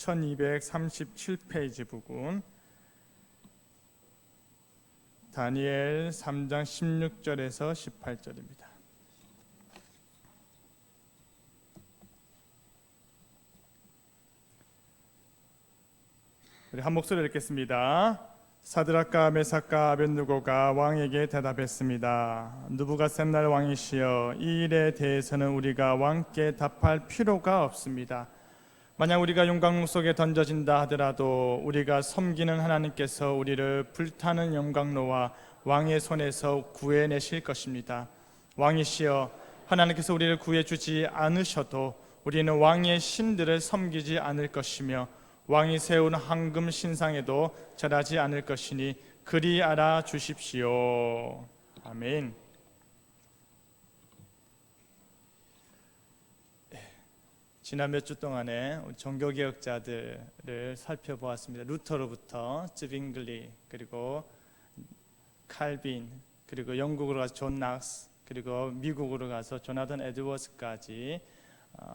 1237페이지 부분, 다니엘 3장 16절에서 18절입니다. 우리 한 목소리로 읽겠습니다. 사드락과 메삭과 아벳느고가 왕에게 대답했습니다. 느부갓셋날 왕이시여, 이 일에 대해서는 우리가 왕께 답할 필요가 없습니다. 만약 우리가 용광로 속에 던져진다 하더라도 우리가 섬기는 하나님께서 우리를 불타는 용광로와 왕의 손에서 구해내실 것입니다. 왕이시여, 하나님께서 우리를 구해주지 않으셔도 우리는 왕의 신들을 섬기지 않을 것이며 왕이 세운 황금 신상에도 절하지 않을 것이니 그리 알아주십시오. 아멘. 지난 몇 주 동안에 종교개혁자들을 살펴보았습니다. 루터로부터 쯔빙글리, 그리고 칼빈, 그리고 영국으로 가서 존 낙스, 그리고 미국으로 가서 조나단 에드워즈까지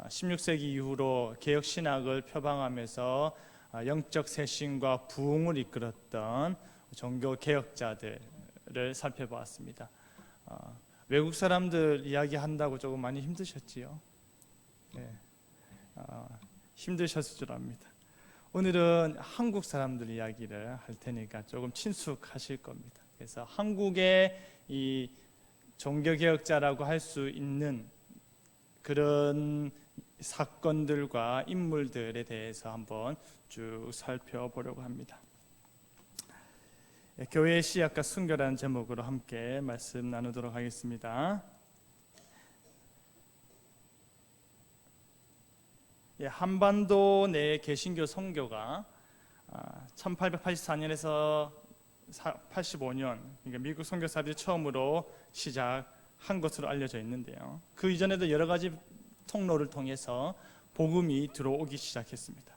16세기 이후로 개혁신학을 표방하면서 영적 쇄신과 부흥을 이끌었던 종교개혁자들을 살펴보았습니다. 외국 사람들 이야기한다고 조금 많이 힘드셨지요? 네. 힘드셨을 줄 압니다. 오늘은 한국 사람들 이야기를 할 테니까 조금 친숙하실 겁니다. 그래서 한국의 이 종교개혁자라고 할 수 있는 그런 사건들과 인물들에 대해서 한번 쭉 살펴보려고 합니다. 교회의 시약과 순교라는 제목으로 함께 말씀 나누도록 하겠습니다. 한반도 내 개신교 선교가 1884년에서 85년, 그러니까 미국 선교사들이 처음으로 시작한 것으로 알려져 있는데요. 그 이전에도 여러 가지 통로를 통해서 복음이 들어오기 시작했습니다.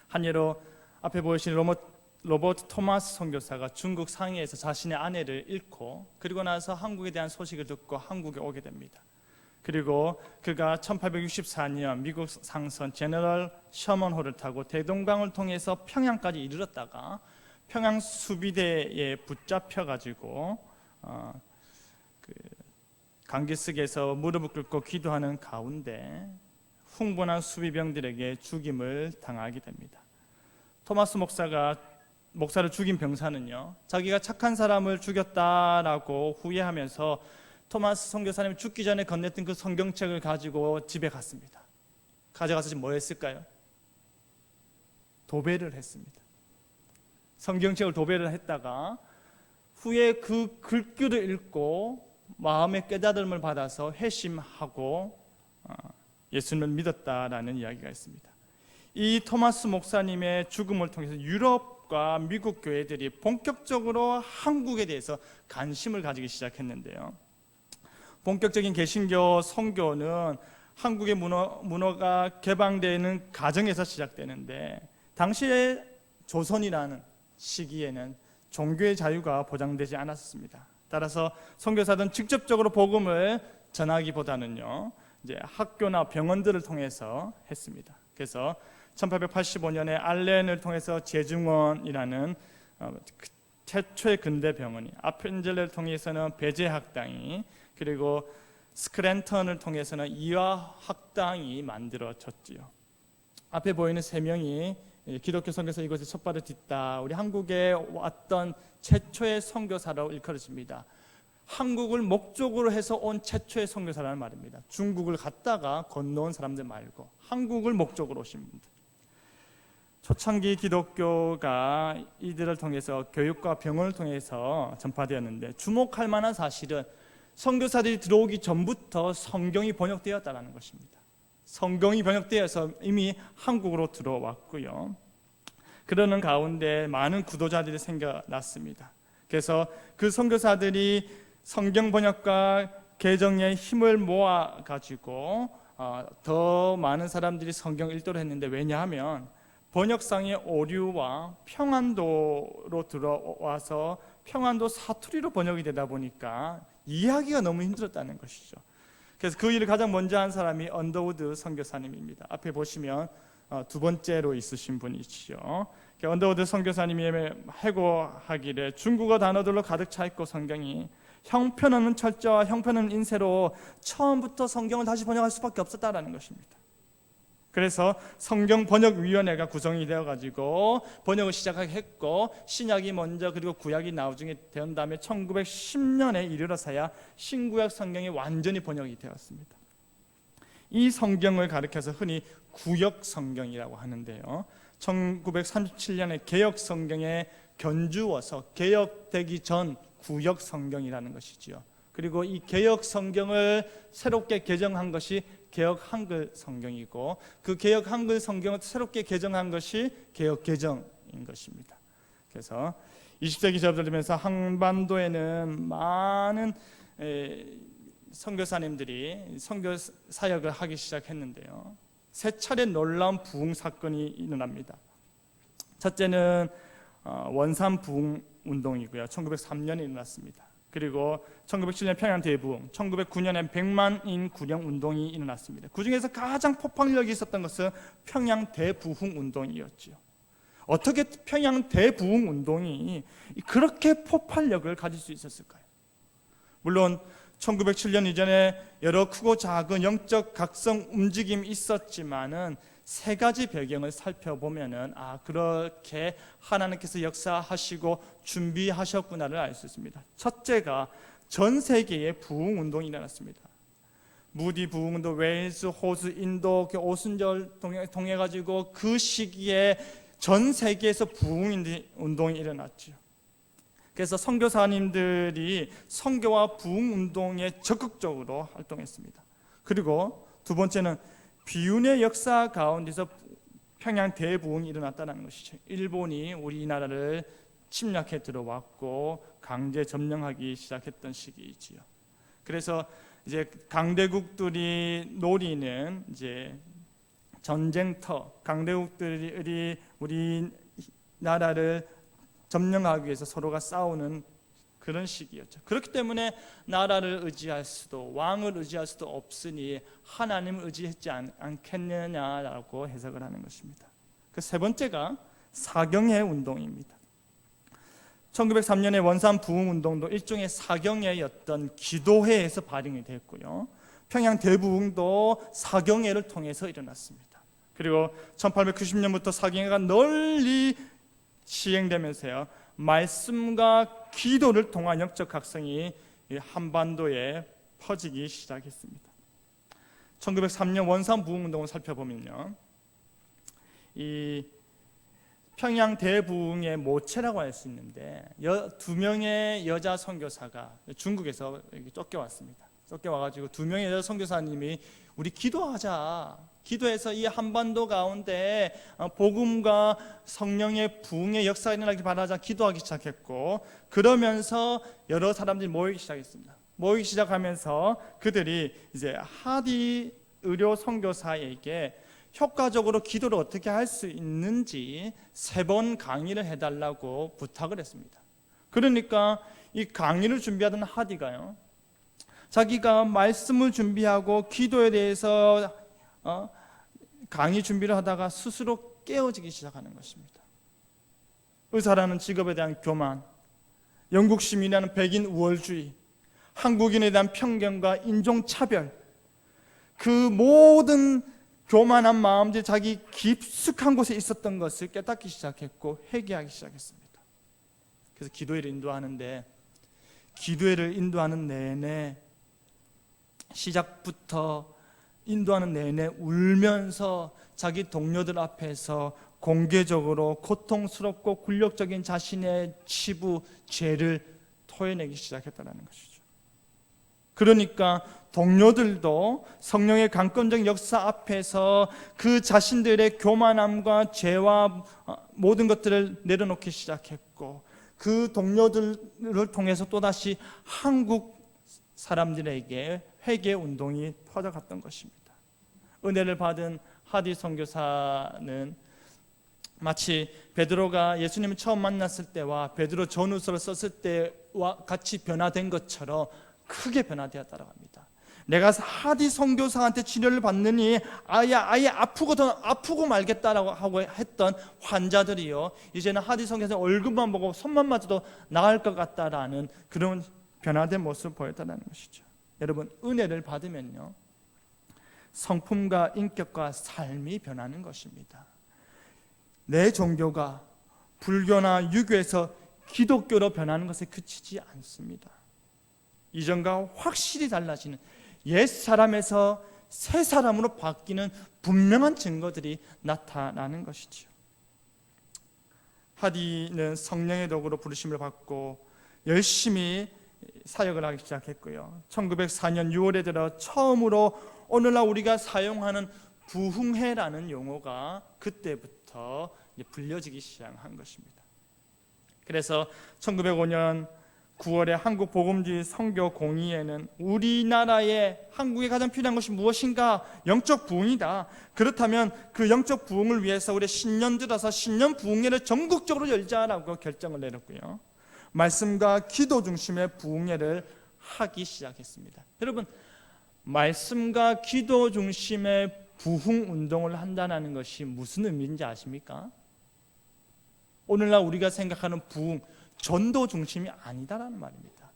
한 예로 앞에 보이시는 로버트 토마스 선교사가 중국 상해에서 자신의 아내를 잃고 그리고 나서 한국에 대한 소식을 듣고 한국에 오게 됩니다. 그리고 그가 1864년 미국 상선 제너럴 셔먼호를 타고 대동강을 통해서 평양까지 이르렀다가 평양 수비대에 붙잡혀가지고 강기슭에서 무릎을 꿇고 기도하는 가운데 흥분한 수비병들에게 죽임을 당하게 됩니다. 토마스 목사를 죽인 병사는요, 자기가 착한 사람을 죽였다라고 후회하면서 토마스 선교사님이 죽기 전에 건넸던 그 성경책을 가지고 집에 갔습니다. 가져가서 지금 뭐 했을까요? 도배를 했습니다. 성경책을 도배를 했다가 후에 그 글귀를 읽고 마음의 깨달음을 받아서 회심하고 예수님을 믿었다라는 이야기가 있습니다. 이 토마스 목사님의 죽음을 통해서 유럽과 미국 교회들이 본격적으로 한국에 대해서 관심을 가지기 시작했는데요. 본격적인 개신교 선교는 한국의 문화가 개방되는 과정에서 시작되는데, 당시에 조선이라는 시기에는 종교의 자유가 보장되지 않았습니다. 따라서 선교사들은 직접적으로 복음을 전하기보다는요, 이제 학교나 병원들을 통해서 했습니다. 그래서 1885년에 알렌을 통해서 제중원이라는 최초의 근대 병원이, 아펜젤레를 통해서는 배제학당이, 그리고 스크랜턴을 통해서는 이화학당이 만들어졌지요. 앞에 보이는 세 명이 기독교 선교사 이곳에 첫 발을 딛다, 우리 한국에 왔던 최초의 선교사라고 일컬어집니다. 한국을 목적으로 해서 온 최초의 선교사라는 말입니다. 중국을 갔다가 건너온 사람들 말고 한국을 목적으로 오신 분들. 초창기 기독교가 이들을 통해서 교육과 병원을 통해서 전파되었는데, 주목할 만한 사실은 선교사들이 들어오기 전부터 성경이 번역되었다는 것입니다. 성경이 번역되어서 이미 한국으로 들어왔고요. 그러는 가운데 많은 구도자들이 생겨났습니다. 그래서 그 선교사들이 성경 번역과 개정의 힘을 모아가지고 더 많은 사람들이 성경 읽도록 했는데, 왜냐하면 번역상의 오류와 평안도로 들어와서 평안도 사투리로 번역이 되다 보니까 이해하기가 너무 힘들었다는 것이죠. 그래서 그 일을 가장 먼저 한 사람이 언더우드 선교사님입니다. 앞에 보시면 두 번째로 있으신 분이시죠. 언더우드 선교사님이 해고하기를 중국어 단어들로 가득 차 있고 성경이 형편없는 철자와 형편없는 인쇄로 처음부터 성경을 다시 번역할 수밖에 없었다라는 것입니다. 그래서 성경번역위원회가 구성이 되어가지고 번역을 시작하게 했고, 신약이 먼저 그리고 구약이 나중에 된 다음에 1910년에 이르러서야 신구약 성경이 완전히 번역이 되었습니다. 이 성경을 가리켜서 흔히 구역 성경이라고 하는데요, 1937년에 개역 성경에 견주어서 개역되기 전 구역 성경이라는 것이지요. 그리고 이 개역 성경을 새롭게 개정한 것이 개역 한글 성경이고, 그 개역 한글 성경을 새롭게 개정한 것이 개역 개정인 것입니다. 그래서 20세기 접어들면서 한반도에는 많은 선교사님들이 선교 사역을 하기 시작했는데요, 세 차례 놀라운 부흥 사건이 일어납니다. 첫째는 원산 부흥 운동이고요, 1903년에 일어났습니다. 그리고 1907년 평양 대부흥, 1909년에 100만인 구령 운동이 일어났습니다. 그 중에서 가장 폭발력이 있었던 것은 평양 대부흥 운동이었죠. 어떻게 평양 대부흥 운동이 그렇게 폭발력을 가질 수 있었을까요? 물론 1907년 이전에 여러 크고 작은 영적 각성 움직임이 있었지만은 세 가지 배경을 살펴보면은 그렇게 하나님께서 역사하시고 준비하셨구나를 알 수 있습니다. 첫째가 전 세계에 부흥 운동이 일어났습니다. 무디 부흥 운동, 웨일스, 호주, 인도, 오순절 통해 가지고 그 시기에 전 세계에서 부흥 운동이 일어났죠. 그래서 선교사님들이 선교와 부흥 운동에 적극적으로 활동했습니다. 그리고 두 번째는 비운의 역사 가운데서 평양 대부흥이 일어났다는 것이죠. 일본이 우리나라를 침략해 들어왔고 강제 점령하기 시작했던 시기이지요. 그래서 이제 강대국들이 노리는 이제 전쟁터, 강대국들이 우리나라를 점령하기 위해서 서로가 싸우는 그런 시기였죠. 그렇기 때문에 나라를 의지할 수도, 왕을 의지할 수도 없으니 하나님을 의지했지 않겠느냐라고 해석을 하는 것입니다. 그 세 번째가 사경회 운동입니다. 1903년에 원산 부흥 운동도 일종의 사경회였던 기도회에서 발행이 됐고요, 평양 대부흥도 사경회를 통해서 일어났습니다. 그리고 1890년부터 사경회가 널리 시행되면서요, 말씀과 기도를 통한 영적 각성이 한반도에 퍼지기 시작했습니다. 1903년 원산 부흥 운동을 살펴보면요, 이 평양 대부흥의 모체라고 할 수 있는데, 두 명의 여자 선교사가 중국에서 쫓겨왔습니다. 쫓겨와가지고 두 명의 여자 선교사님이 우리 기도하자, 기도해서 이 한반도 가운데 복음과 성령의 부흥의 역사가 일어나길 바라자 기도하기 시작했고, 그러면서 여러 사람들이 모이기 시작했습니다. 모이기 시작하면서 그들이 이제 하디 의료 선교사에게 효과적으로 기도를 어떻게 할 수 있는지 3번 강의를 해달라고 부탁을 했습니다. 그러니까 이 강의를 준비하던 하디가요, 자기가 말씀을 준비하고 기도에 대해서 강의 준비를 하다가 스스로 깨어지기 시작하는 것입니다. 의사라는 직업에 대한 교만, 영국 시민이라는 백인 우월주의, 한국인에 대한 편견과 인종차별, 그 모든 교만한 마음들이 자기 깊숙한 곳에 있었던 것을 깨닫기 시작했고 회개하기 시작했습니다. 그래서 기도회를 인도하는데, 기도회를 인도하는 내내 시작부터 인도하는 내내 울면서 자기 동료들 앞에서 공개적으로 고통스럽고 굴욕적인 자신의 치부, 죄를 토해내기 시작했다는 것이죠. 그러니까 동료들도 성령의 강권적 역사 앞에서 그 자신들의 교만함과 죄와 모든 것들을 내려놓기 시작했고, 그 동료들을 통해서 또다시 한국 사람들에게 회개 운동이 퍼져갔던 것입니다. 은혜를 받은 하디 선교사는 마치 베드로가 예수님을 처음 만났을 때와 베드로 전후서를 썼을 때와 같이 변화된 것처럼 크게 변화되었다고 합니다. 내가 하디 선교사한테 치료를 받느니 아예 아프고 말겠다라고 하고 했던 환자들이요, 이제는 하디 선교사 얼굴만 보고 손만 맞아도 나을 것 같다라는 그런 변화된 모습을 보였다는 것이죠. 여러분, 은혜를 받으면요, 성품과 인격과 삶이 변하는 것입니다. 내 종교가 불교나 유교에서 기독교로 변하는 것에 그치지 않습니다. 이전과 확실히 달라지는, 옛 사람에서 새 사람으로 바뀌는 분명한 증거들이 나타나는 것이지요. 하디는 성령의 도구로 부르심을 받고 열심히 사역을 하기 시작했고요. 1904년 6월에 들어 처음으로 오늘날 우리가 사용하는 부흥회라는 용어가 그때부터 불려지기 시작한 것입니다. 그래서 1905년 9월에 한국 복음주의 선교 공의회는 우리나라에, 한국에 가장 필요한 것이 무엇인가? 영적 부흥이다. 그렇다면 그 영적 부흥을 위해서 우리 신년 들어서 신년 부흥회를 전국적으로 열자라고 결정을 내렸고요. 말씀과 기도 중심의 부흥회를 하기 시작했습니다. 여러분, 말씀과 기도 중심의 부흥 운동을 한다는 것이 무슨 의미인지 아십니까? 오늘날 우리가 생각하는 부흥, 전도 중심이 아니다라는 말입니다.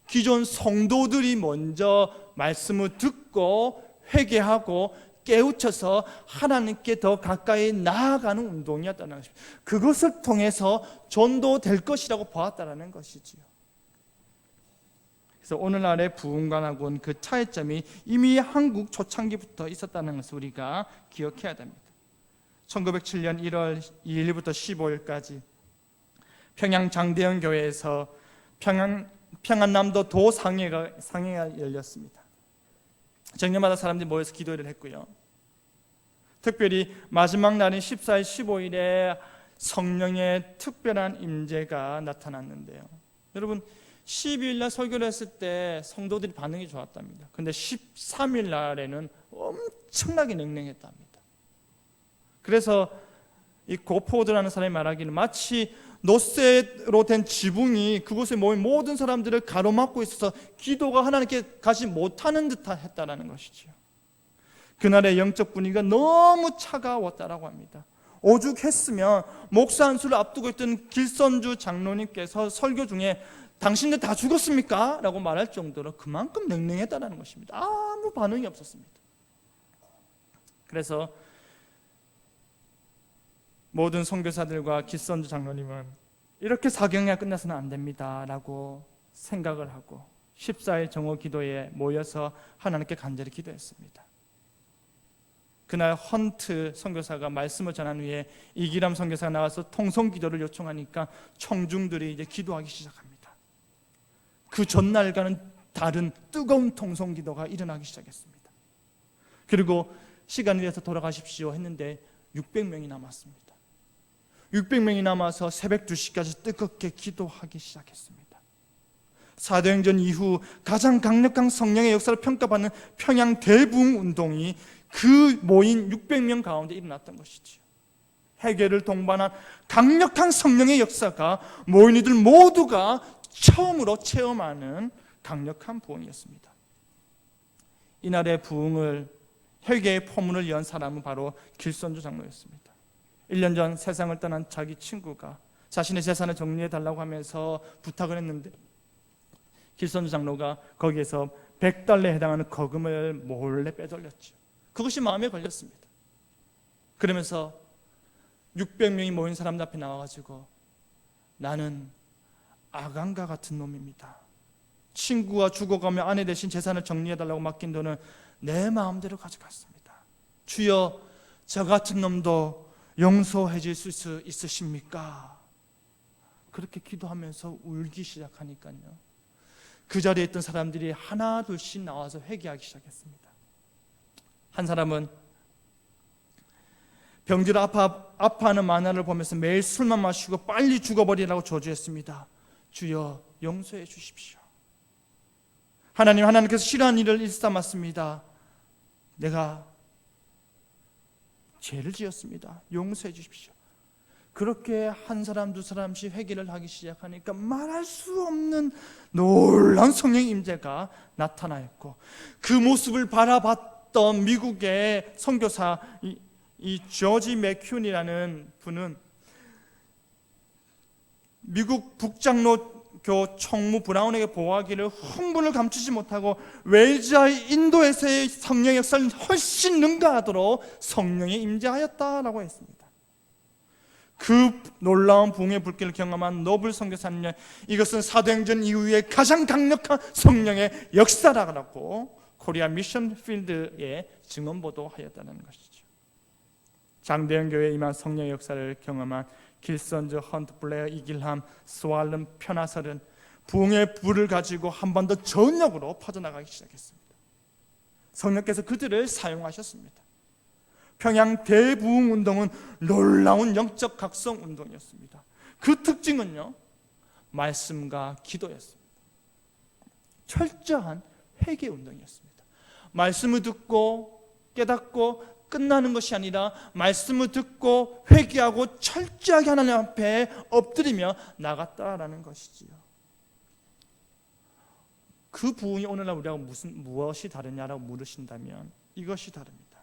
기존 성도들이 먼저 말씀을 듣고 회개하고 깨우쳐서 하나님께 더 가까이 나아가는 운동이었다는 것입니다. 그것을 통해서 전도될 것이라고 보았다는 것이지요. 그래서 오늘날의 부흥관하고는 그 차이점이 이미 한국 초창기부터 있었다는 것을 우리가 기억해야 됩니다. 1907년 1월 2일부터 15일까지 평양 장대현 교회에서 평안남도 도상회가 열렸습니다. 정년마다 사람들이 모여서 기도를 했고요. 특별히 마지막 날인 14일, 15일에 성령의 특별한 임재가 나타났는데요. 여러분, 12일 날 설교를 했을 때 성도들이 반응이 좋았답니다. 그런데 13일 날에는 엄청나게 냉랭했답니다. 그래서 이 고포드라는 사람이 말하기를 마치 노쇠로 된 지붕이 그곳에 모인 모든 사람들을 가로막고 있어서 기도가 하나님께 가지 못하는 듯 했다는 것이죠. 그날의 영적 분위기가 너무 차가웠다라고 합니다. 오죽했으면 목사 안수를 앞두고 있던 길선주 장로님께서 설교 중에 당신들 다 죽었습니까? 라고 말할 정도로 그만큼 냉랭했다는 것입니다. 아무 반응이 없었습니다. 그래서 모든 선교사들과 길선주 장로님은 이렇게 사경회가 끝나서는 안 됩니다 라고 생각을 하고 14일 정오 기도에 모여서 하나님께 간절히 기도했습니다. 그날 헌트 선교사가 말씀을 전한 후에 이기람 선교사가 나와서 통성 기도를 요청하니까 청중들이 이제 기도하기 시작합니다. 그 전날과는 다른 뜨거운 통성 기도가 일어나기 시작했습니다. 그리고 시간이 돼서 돌아가십시오 했는데 600명이 남았습니다. 600명이 남아서 새벽 2시까지 뜨겁게 기도하기 시작했습니다. 사도행전 이후 가장 강력한 성령의 역사를 평가받는 평양 대부흥 운동이 그 모인 600명 가운데 일어났던 것이지요. 회개를 동반한 강력한 성령의 역사가 모인 이들 모두가 처음으로 체험하는 강력한 부흥이었습니다. 이날의 부흥을, 회개의 포문을 연 사람은 바로 길선주 장로였습니다. 1년 전 세상을 떠난 자기 친구가 자신의 재산을 정리해달라고 하면서 부탁을 했는데 길선주 장로가 거기에서 100달러에 해당하는 거금을 몰래 빼돌렸죠. 그것이 마음에 걸렸습니다. 그러면서 600명이 모인 사람들 앞에 나와가지고 나는 아간과 같은 놈입니다. 친구가 죽어가며 아내 대신 재산을 정리해달라고 맡긴 돈을 내 마음대로 가져갔습니다. 주여, 저 같은 놈도 용서해 줄 수 있으십니까? 그렇게 기도하면서 울기 시작하니까요, 그 자리에 있던 사람들이 하나 둘씩 나와서 회개하기 시작했습니다. 한 사람은 병들어 아파하는 만화를 보면서 매일 술만 마시고 빨리 죽어버리라고 저주했습니다. 주여, 용서해 주십시오. 하나님께서 싫어하는 일을 일삼았습니다. 내가 죄를 지었습니다. 용서해 주십시오. 그렇게 한 사람 두 사람씩 회개를 하기 시작하니까 말할 수 없는 놀라운 성령의 임재가 나타나였고, 그 모습을 바라봤던 미국의 선교사 이 조지 맥큐이라는 분은 미국 북장로교 총무 브라운에게 보고하기를 흥분을 감추지 못하고 웨일즈와 인도에서의 성령의 역사를 훨씬 능가하도록 성령이 임재하였다라고 했습니다. 그 놀라운 부흥의 불길을 경험한 노블 선교사는 이것은 사도행전 이후에 가장 강력한 성령의 역사라고 코리아 미션 필드에 증언보도하였다는 것이죠. 장대현 교회에 임한 성령의 역사를 경험한 길선즈, 헌트, 블레어, 이길함, 스왈름, 편하설은 부흥의 불을 가지고 한 번 더 전역으로 퍼져나가기 시작했습니다. 성령께서 그들을 사용하셨습니다. 평양 대부흥 운동은 놀라운 영적 각성 운동이었습니다. 그 특징은요, 말씀과 기도였습니다. 철저한 회개 운동이었습니다. 말씀을 듣고 깨닫고 끝나는 것이 아니라 말씀을 듣고 회개하고 철저하게 하나님 앞에 엎드리며 나갔다라는 것이지요. 그 부흥이 오늘날 우리하고 무엇이 다르냐라고 물으신다면 이것이 다릅니다.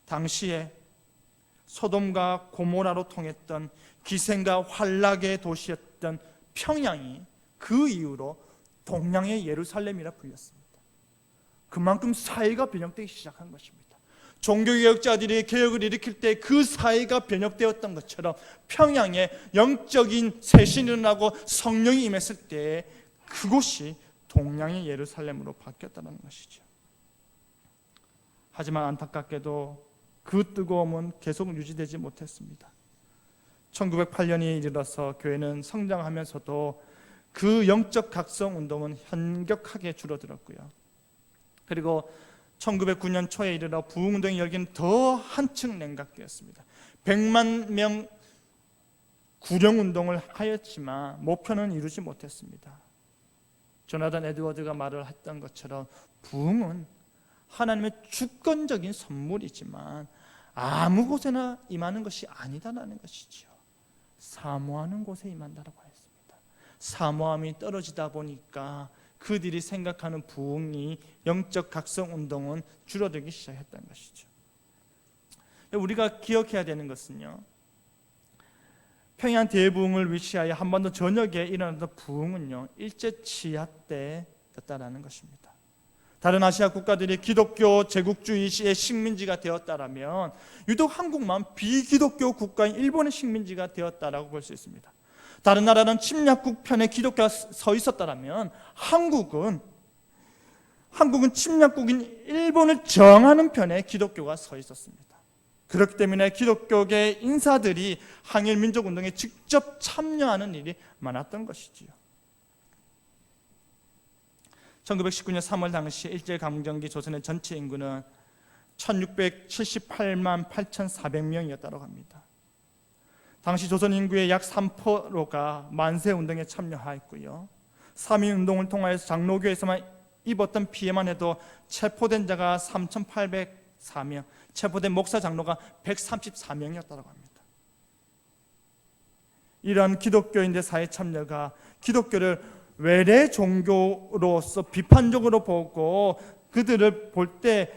당시에 소돔과 고모라로 통했던 기생과 환락의 도시였던 평양이 그 이후로 동양의 예루살렘이라 불렸습니다. 그만큼 사회가 변혁되기 시작한 것입니다. 종교개혁자들이 개혁을 일으킬 때 그 사회가 변혁되었던 것처럼 평양에 영적인 쇄신이 일어나고 성령이 임했을 때 그곳이 동양의 예루살렘으로 바뀌었다는 것이죠. 하지만 안타깝게도 그 뜨거움은 계속 유지되지 못했습니다. 1908년이 이르러서 교회는 성장하면서도 그 영적 각성 운동은 현격하게 줄어들었고요. 그리고 1909년 초에 이르러 부흥운동의 열기는 더 한층 냉각되었습니다. 100만 명 구령운동을 하였지만 목표는 이루지 못했습니다. 조나단 에드워드가 말을 했던 것처럼 부흥은 하나님의 주권적인 선물이지만 아무 곳에나 임하는 것이 아니다라는 것이지요. 사모하는 곳에 임한다라고 했습니다. 사모함이 떨어지다 보니까 그들이 생각하는 부흥이 영적 각성 운동은 줄어들기 시작했다는 것이죠. 우리가 기억해야 되는 것은요, 평양 대부흥을 위시하여 한반도 전역에 일어났던 부흥은요, 일제 치하 때였다라는 것입니다. 다른 아시아 국가들이 기독교 제국주의의 식민지가 되었다라면 유독 한국만 비기독교 국가인 일본의 식민지가 되었다라고 볼 수 있습니다. 다른 나라는 침략국 편에 기독교가 서 있었다라면 한국은 침략국인 일본을 정하는 편에 기독교가 서 있었습니다. 그렇기 때문에 기독교계 인사들이 항일 민족운동에 직접 참여하는 일이 많았던 것이지요. 1919년 3월 당시 일제강점기 조선의 전체 인구는 1678만 8400명이었다고 합니다. 당시 조선 인구의 약 3%가 만세운동에 참여하였고요. 3.1운동을 통하여서 장로교에서만 입었던 피해만 해도 체포된 자가 3804명, 체포된 목사 장로가 134명이었다고 합니다. 이러한 기독교인들 사회 참여가 기독교를 외래 종교로서 비판적으로 보고 그들을 볼 때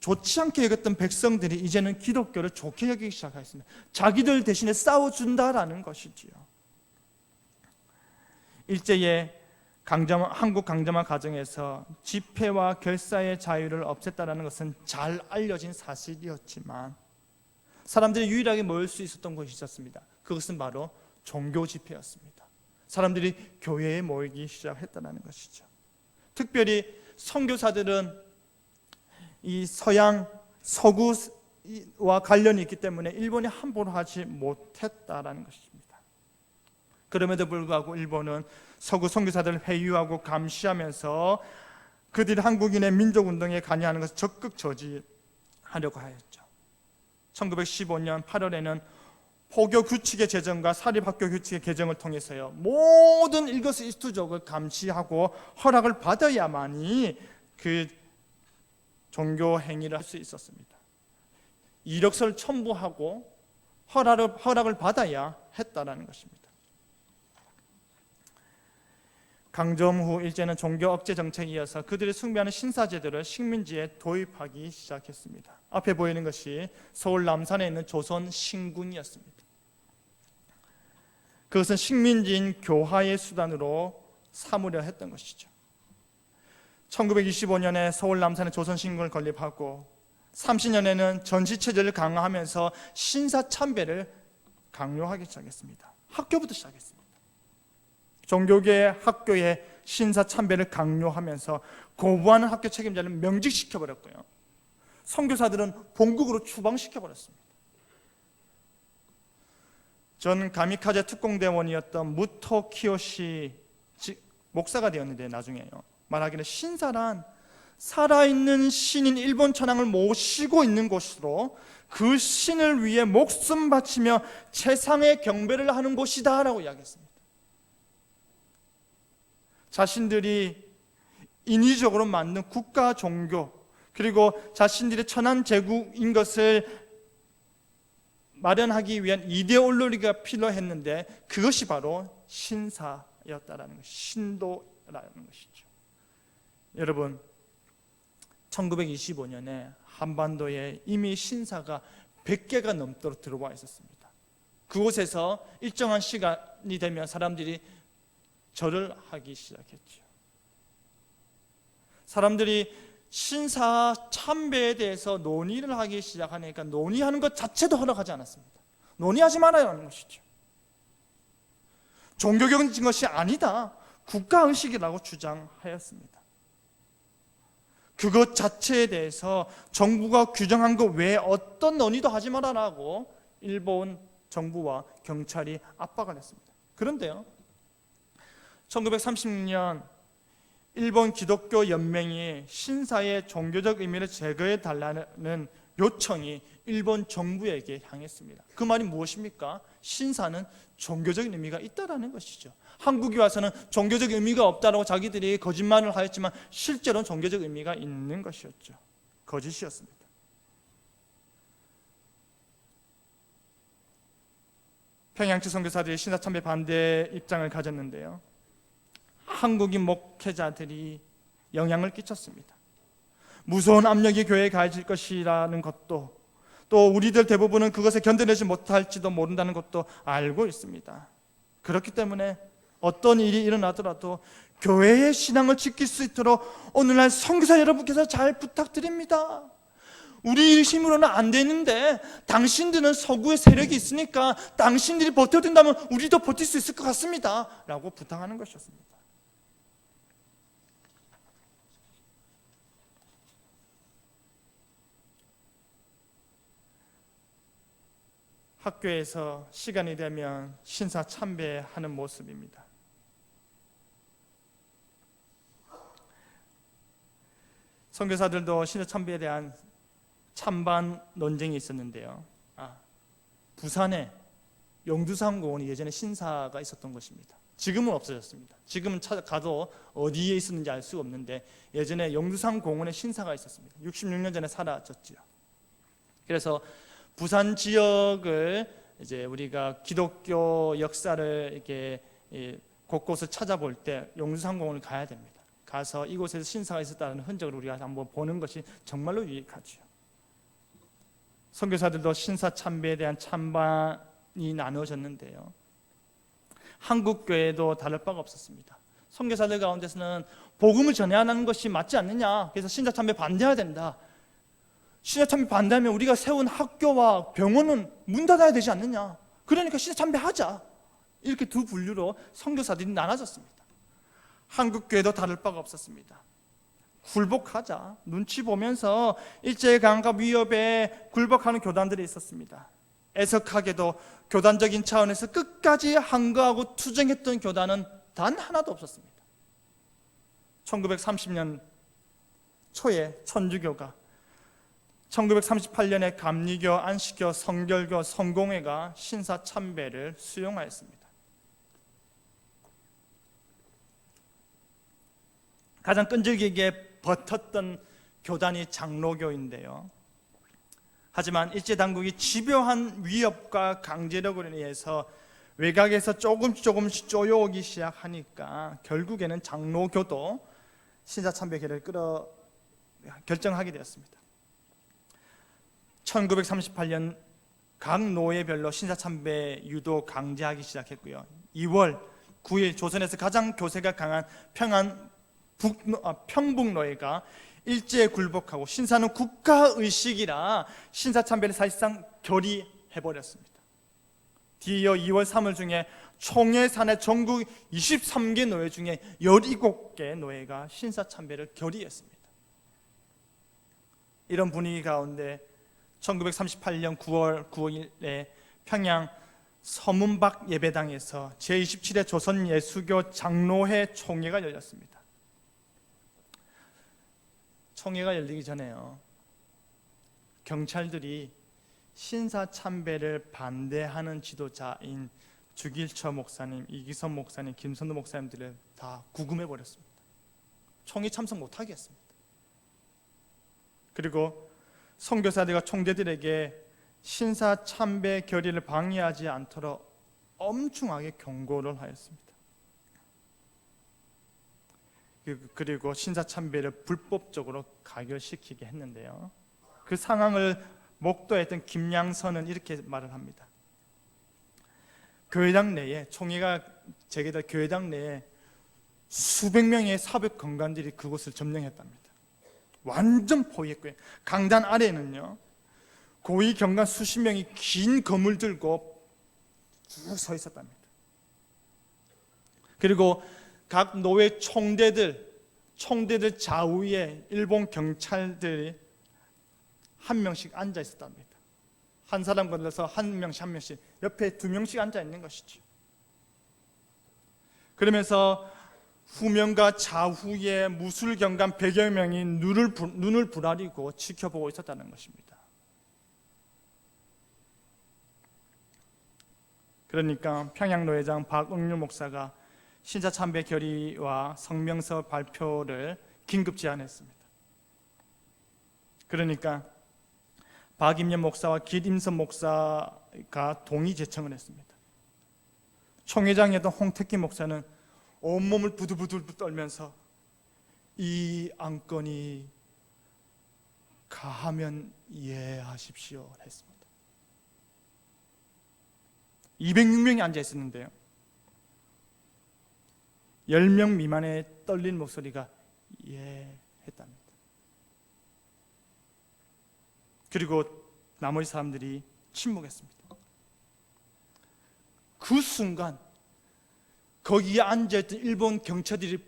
좋지 않게 여겼던 백성들이 이제는 기독교를 좋게 여기기 시작했습니다. 자기들 대신에 싸워준다라는 것이지요. 일제의 한국 강점화 과정에서 집회와 결사의 자유를 없앴다는 것은 잘 알려진 사실이었지만 사람들이 유일하게 모일 수 있었던 곳이 있었습니다. 그것은 바로 종교 집회였습니다. 사람들이 교회에 모이기 시작했다는 것이죠. 특별히 선교사들은 이 서양 서구와 관련이 있기 때문에 일본이 함부로 하지 못했다라는 것입니다. 그럼에도 불구하고 일본은 서구 선교사들을 회유하고 감시하면서 그들이 한국인의 민족운동에 관여하는 것을 적극 저지하려고 하였죠. 1915년 8월에는 포교 규칙의 제정과 사립학교 규칙의 개정을 통해서요, 모든 일거수일투족을 감시하고 허락을 받아야만이 그 종교 행위를 할 수 있었습니다. 이력서를 첨부하고 허락을 받아야 했다라는 것입니다. 강점 후 일제는 종교 억제 정책에 이어서 그들이 숭배하는 신사제도를 식민지에 도입하기 시작했습니다. 앞에 보이는 것이 서울 남산에 있는 조선 신궁이었습니다. 그것은 식민지인 교화의 수단으로 삼으려 했던 것이죠. 1925년에 서울 남산에 조선 신궁을 건립하고 30년에는 전시체제를 강화하면서 신사 참배를 강요하기 시작했습니다. 학교부터 시작했습니다. 종교계 학교에 신사 참배를 강요하면서 거부하는 학교 책임자를 명직시켜버렸고요. 선교사들은 본국으로 추방시켜버렸습니다. 전 가미카제 특공대원이었던 무토 키요시 목사가 되었는데 나중에요. 말하기를 신사란 살아있는 신인 일본 천황을 모시고 있는 곳으로 그 신을 위해 목숨 바치며 최상의 경배를 하는 곳이다 라고 이야기했습니다. 자신들이 인위적으로 만든 국가 종교 그리고 자신들의 천한 제국인 것을 마련하기 위한 이데올로기가 필요했는데 그것이 바로 신사였다라는 것, 신도라는 것이죠. 여러분 1925년에 한반도에 이미 신사가 100개가 넘도록 들어와 있었습니다. 그곳에서 일정한 시간이 되면 사람들이 절을 하기 시작했죠. 사람들이 신사 참배에 대해서 논의를 하기 시작하니까 논의하는 것 자체도 허락하지 않았습니다. 논의하지 말아야 하는 것이죠. 종교적인 것이 아니다. 국가의식이라고 주장하였습니다. 그것 자체에 대해서 정부가 규정한 것 외에 어떤 논의도 하지 말아라고 일본 정부와 경찰이 압박을 했습니다. 그런데요 1936년 일본 기독교 연맹이 신사의 종교적 의미를 제거해 달라는 요청이 일본 정부에게 향했습니다. 그 말이 무엇입니까? 신사는 종교적인 의미가 있다라는 것이죠. 한국에 와서는 종교적 의미가 없다라고 자기들이 거짓말을 하였지만 실제로는 종교적 의미가 있는 것이었죠. 거짓이었습니다. 평양치 선교사들이 신사 참배 반대 입장을 가졌는데요. 한국인 목회자들이 영향을 끼쳤습니다. 무서운 압력이 교회에 가해질 것이라는 것도 또 우리들 대부분은 그것에 견뎌내지 못할지도 모른다는 것도 알고 있습니다. 그렇기 때문에 어떤 일이 일어나더라도 교회의 신앙을 지킬 수 있도록 오늘날 선교사 여러분께서 잘 부탁드립니다. 우리 힘으로는 안 되는데 당신들은 서구의 세력이 있으니까 당신들이 버텨준다면 우리도 버틸 수 있을 것 같습니다 라고 부탁하는 것이었습니다. 학교에서 시간이 되면 신사 참배하는 모습입니다. 선교사들도 신사 참배에 대한 찬반 논쟁이 있었는데요. 부산에 용두산 공원이 예전에 신사가 있었던 것입니다. 지금은 없어졌습니다. 지금은 가도 어디에 있었는지 알 수가 없는데 예전에 용두산 공원에 신사가 있었습니다. 66년 전에 사라졌죠. 그래서 부산 지역을 이제 우리가 기독교 역사를 이렇게 곳곳을 찾아볼 때 용두산공원을 가야 됩니다. 가서 이곳에서 신사가 있었다는 흔적을 우리가 한번 보는 것이 정말로 유익하죠. 선교사들도 신사 참배에 대한 찬반이 나누어졌는데요. 한국 교회도 다를 바가 없었습니다. 선교사들 가운데서는 복음을 전해야 하는 것이 맞지 않느냐, 그래서 신사 참배 반대해야 된다. 신사 참배 반대하면 우리가 세운 학교와 병원은 문 닫아야 되지 않느냐, 그러니까 신사 참배하자. 이렇게 두 분류로 선교사들이 나눠졌습니다. 한국 교회도 다를 바가 없었습니다. 굴복하자, 눈치 보면서 일제강압 위협에 굴복하는 교단들이 있었습니다. 애석하게도 교단적인 차원에서 끝까지 항거하고 투쟁했던 교단은 단 하나도 없었습니다. 1930년 초에 천주교가, 1938년에 감리교, 안식교, 성결교, 성공회가 신사 참배를 수용하였습니다. 가장 끈질기게 버텼던 교단이 장로교인데요. 하지만 일제당국이 집요한 위협과 강제력으로 인해서 외곽에서 조금씩 쪼여오기 시작하니까 결국에는 장로교도 신사참배 결의를 결정하게 되었습니다. 1938년 각 노예별로 신사참배 유도 강제하기 시작했고요. 2월 9일 조선에서 가장 교세가 강한 평북노예가 일제에 굴복하고 신사는 국가의식이라 신사참배를 사실상 결의해버렸습니다. 뒤이어 2월 3일 중에 총회산의 전국 23개 노예 중에 17개 노예가 신사참배를 결의했습니다. 이런 분위기 가운데 1938년 9월 9일에 평양 서문박 예배당에서 제27회 조선예수교 장로회 총회가 열렸습니다. 총회가 열리기 전에요, 경찰들이 신사참배를 반대하는 지도자인 주길처 목사님, 이기선 목사님, 김선도 목사님들을 다 구금해 버렸습니다. 총회 참석 못하게 했습니다. 그리고 선교사들과 총대들에게 신사참배 결의를 방해하지 않도록 엄중하게 경고를 하였습니다. 그리고 신사참배를 불법적으로 가결시키게 했는데요, 그 상황을 목도했던 김양선은 이렇게 말을 합니다. 교회당 내에, 총회가 재개될 교회당 내에 수백 명의 사법 건관들이 그곳을 점령했답니다. 완전 포위했고요. 강단 아래에는요, 고위 경관 수십 명이 긴 검을 들고 쭉 서 있었답니다. 그리고 각 노예 총대들 좌우에 일본 경찰들이 한 명씩 앉아 있었답니다. 한 사람 건너서 한 명씩 옆에 두 명씩 앉아 있는 것이죠. 그러면서 후면과 좌우에 무술경관 100여 명이 눈을 부라리고 지켜보고 있었다는 것입니다. 그러니까 평양노회장 박응률 목사가 신사참배 결의와 성명서 발표를 긴급 제안했습니다. 그러니까 박임년 목사와 길임선 목사가 동의 제청을 했습니다. 총회장이었던 홍택기 목사는 온몸을 부들부들 떨면서 이 안건이 가하면 이해하십시오 했습니다. 206명이 앉아 있었는데요, 10명 미만의 떨린 목소리가 이해했답니다. 그리고 나머지 사람들이 침묵했습니다. 그 순간 거기에 앉아있던 일본 경찰들이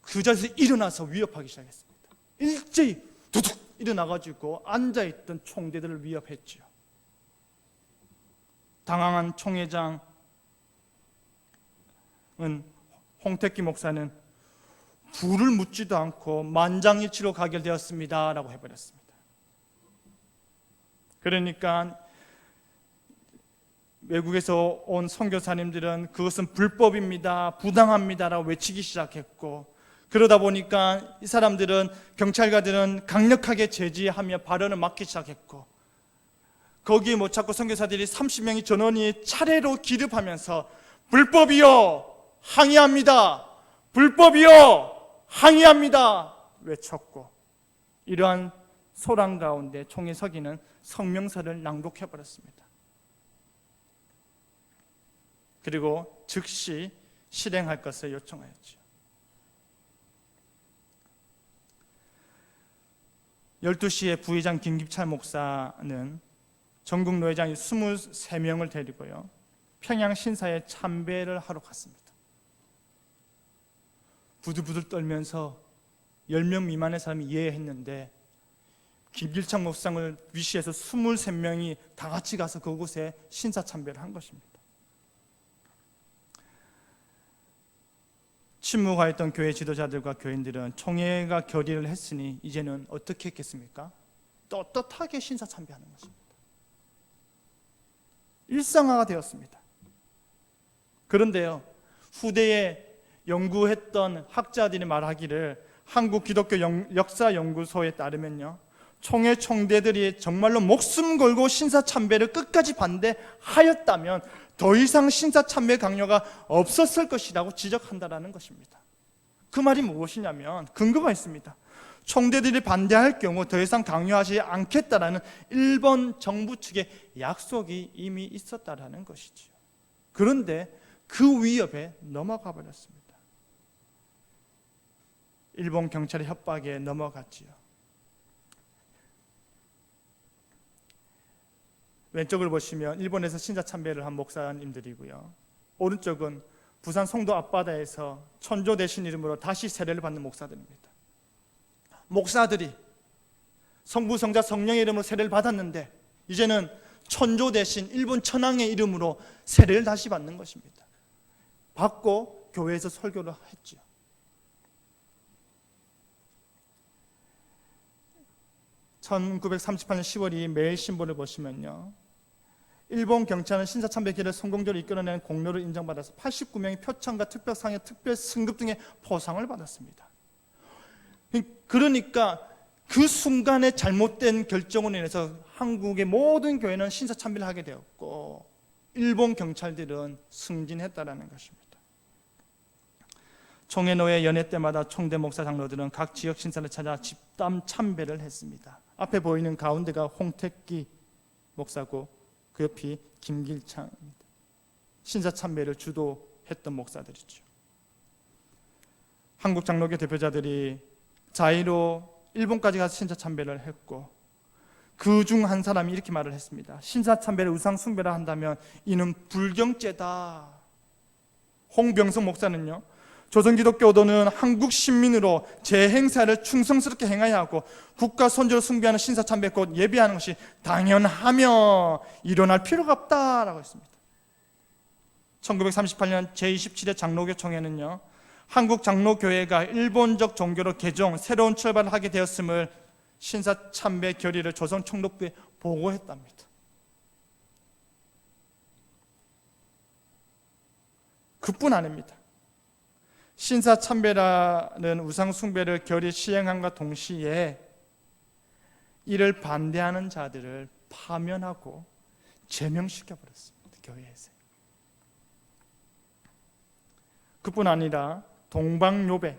그 자리에서 일어나서 위협하기 시작했습니다. 일제히 두둑 일어나가지고 앉아있던 총대들을 위협했죠. 당황한 총회장은, 홍택기 목사는 불을 묻지도 않고 만장일치로 가결되었습니다 라고 해버렸습니다. 그러니까 외국에서 온 선교사님들은 그것은 불법입니다, 부당합니다라고 외치기 시작했고, 그러다 보니까 이 사람들은, 경찰관들은 강력하게 제지하며 발언을 막기 시작했고, 거기에 못 찾고 선교사들이 30명이 전원이 차례로 기립하면서 불법이요 항의합니다, 불법이요 항의합니다 외쳤고, 이러한 소란 가운데 총회 서기는 성명서를 낭독해버렸습니다. 그리고 즉시 실행할 것을 요청하였죠. 12시에 부회장 김기철 목사는 전국 노회장 23명을 데리고요, 평양 신사에 참배를 하러 갔습니다. 부들부들 떨면서 10명 미만의 사람이 이해했는데, 김길창 목상을 위시해서 23명이 다 같이 가서 그곳에 신사참배를 한 것입니다. 침묵하였던 교회 지도자들과 교인들은 총회가 결의를 했으니 이제는 어떻게 했겠습니까? 떳떳하게 신사참배하는 것입니다. 일상화가 되었습니다. 그런데요, 후대에 연구했던 학자들이 말하기를, 한국 기독교 역사연구소에 따르면요, 총회 총대들이 정말로 목숨 걸고 신사참배를 끝까지 반대하였다면 더 이상 신사참배 강요가 없었을 것이라고 지적한다라는 것입니다. 그 말이 무엇이냐면 근거가 있습니다. 총대들이 반대할 경우 더 이상 강요하지 않겠다라는 일본 정부 측의 약속이 이미 있었다라는 것이지요. 그런데 그 위협에 넘어가 버렸습니다. 일본 경찰의 협박에 넘어갔지요. 왼쪽을 보시면 일본에서 신사참배를 한 목사님들이고요. 오른쪽은 부산 송도 앞바다에서 천조 대신 이름으로 다시 세례를 받는 목사들입니다. 목사들이 성부, 성자, 성령의 이름으로 세례를 받았는데 이제는 천조 대신 일본 천황의 이름으로 세례를 다시 받는 것입니다. 받고 교회에서 설교를 했죠. (1938년 10월 2일) 매일신문을 보시면요, 일본 경찰은 신사참배기를 성공적으로 이끌어내는 공로를 인정받아서 89명의 표창과 특별상의 특별 승급 등의 포상을 받았습니다. 그러니까 그 순간에 잘못된 결정으로 인해서 한국의 모든 교회는 신사참배를 하게 되었고 일본 경찰들은 승진했다라는 것입니다. 총회노회 연회 때마다 총대 목사 장로들은 각 지역 신사를 찾아 집단 참배를 했습니다. 앞에 보이는 가운데가 홍택기 목사고 그 옆이 김길창입니다. 신사참배를 주도했던 목사들이죠. 한국 장로교 대표자들이 자의로 일본까지 가서 신사참배를 했고 그 중 한 사람이 이렇게 말을 했습니다. 신사참배를 우상숭배라 한다면 이는 불경죄다. 홍병성 목사는요, 조선기독교도는 한국 신민으로 제 행사를 충성스럽게 행해야 하고 국가 선조를 숭배하는 신사참배 곧 예배하는 것이 당연하며 일어날 필요가 없다라고 했습니다. 1938년 제27회 장로교 총회는요, 한국 장로교회가 일본적 종교로 개종, 새로운 출발을 하게 되었음을 신사참배 결의를 조선 총독부에 보고했답니다. 그뿐 아닙니다. 신사참배라는 우상숭배를 결의 시행함과 동시에 이를 반대하는 자들을 파면하고 제명시켜버렸습니다. 교회에서. 그뿐 아니라 동방요배,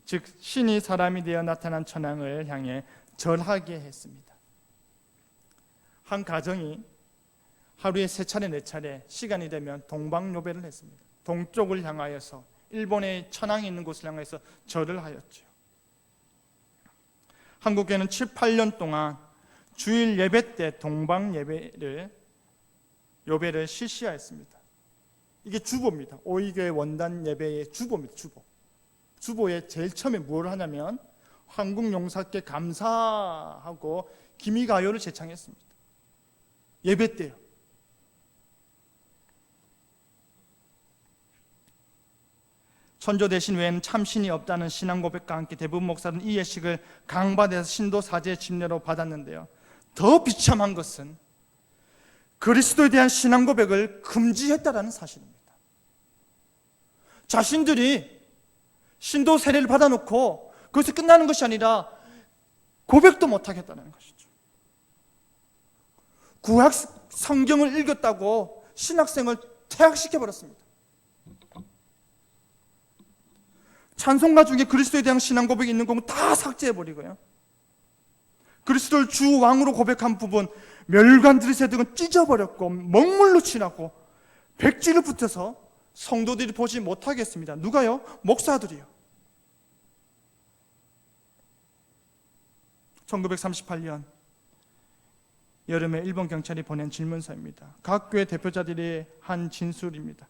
즉 신이 사람이 되어 나타난 천황을 향해 절하게 했습니다. 한 가정이 하루에 3차례 4차례 시간이 되면 동방요배를 했습니다. 동쪽을 향하여서 일본의 천황이 있는 곳을 향해서 절을 하였죠. 한국에는 7, 8년 동안 주일 예배 때 동방요배를 실시하였습니다. 이게 주보입니다. 오이교회 원단 예배의 주보입니다. 주보에 제일 처음에 뭘 하냐면 한국용사께 감사하고 기미가요를 제창했습니다. 예배 때요. 천조 대신 외에는 참신이 없다는 신앙 고백과 함께 대부분 목사들은 이 예식을 강바대에서 신도 사제의 집례로 받았는데요, 더 비참한 것은 그리스도에 대한 신앙 고백을 금지했다라는 사실입니다. 자신들이 신도 세례를 받아놓고 그것이 끝나는 것이 아니라 고백도 못하겠다는 것이죠. 구약 성경을 읽었다고 신학생을 퇴학시켜버렸습니다. 찬송가 중에 그리스도에 대한 신앙 고백이 있는 부분 다 삭제해버리고요, 그리스도를 주 왕으로 고백한 부분 멸관들의 새등은 찢어버렸고 먹물로 칠하고 백지를 붙여서 성도들이 보지 못하게 했습니다. 누가요? 목사들이요. 1938년 여름에 일본 경찰이 보낸 질문서입니다. 각 교회 대표자들이 한 진술입니다.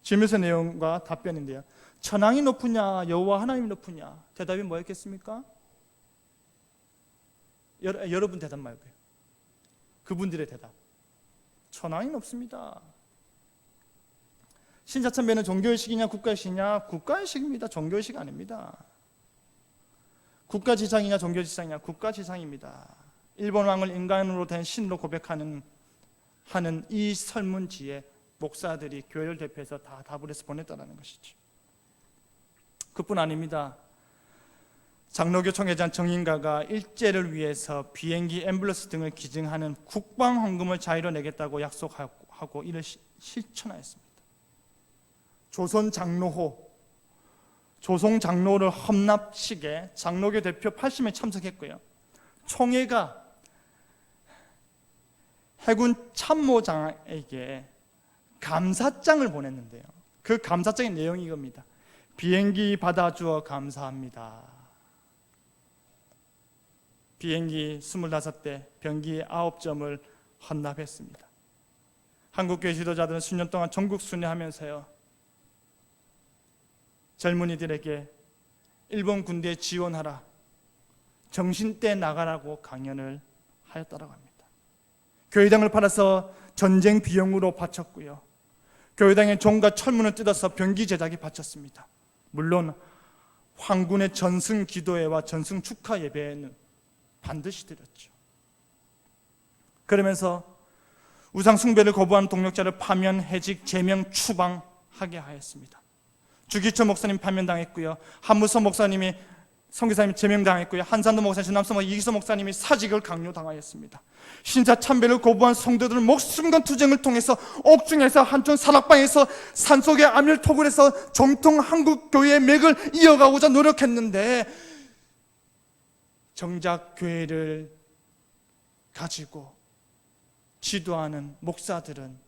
질문서 내용과 답변인데요, 천황이 높으냐 여호와 하나님이 높으냐? 대답이 뭐였겠습니까? 여러분 대답 말고요, 그분들의 대답. 천황이 높습니다. 신사참배는 종교의식이냐 국가의식이냐? 국가의식입니다. 종교의식 아닙니다. 국가지상이냐 종교지상이냐? 국가지상입니다. 일본 왕을 인간으로 된 신으로 고백하는 이 설문지에 목사들이 교회를 대표해서 다 답을 해서 보냈다는 것이죠. 그뿐 아닙니다. 장로교 총회장 정인가가 일제를 위해서 비행기, 앰뷸런스 등을 기증하는 국방 헌금을 자유로 내겠다고 약속하고 이를 실천하였습니다. 조선 장로를 헌납식에 장로교 대표 80명이 참석했고요. 총회가 해군 참모장에게 감사장을 보냈는데요. 그 감사장의 내용이 이겁니다. 비행기 받아주어 감사합니다. 비행기 25대, 병기 9점을 헌납했습니다. 한국교회 지도자들은 수년 동안 전국 순회하면서요, 젊은이들에게 일본 군대에 지원하라, 정신대 나가라고 강연을 하였다고 합니다. 교회당을 팔아서 전쟁 비용으로 바쳤고요, 교회당의 종과 철문을 뜯어서 병기 제작에 바쳤습니다. 물론 황군의 전승 기도회와 전승 축하 예배는 반드시 드렸죠. 그러면서 우상 숭배를 거부하는 동력자를 파면, 해직, 제명, 추방하게 하였습니다. 주기철 목사님 파면당했고요, 한무서 목사님이 선교사님이 제명당했고요, 한산도 목사님, 전남서 목사님, 이기서 목사님이 사직을 강요당하였습니다. 신자 참배를 거부한 성도들은 목숨건 투쟁을 통해서 옥중에서 한촌 사락방에서 산속의 암열톡을 해서 정통 한국 교회의 맥을 이어가고자 노력했는데, 정작 교회를 가지고 지도하는 목사들은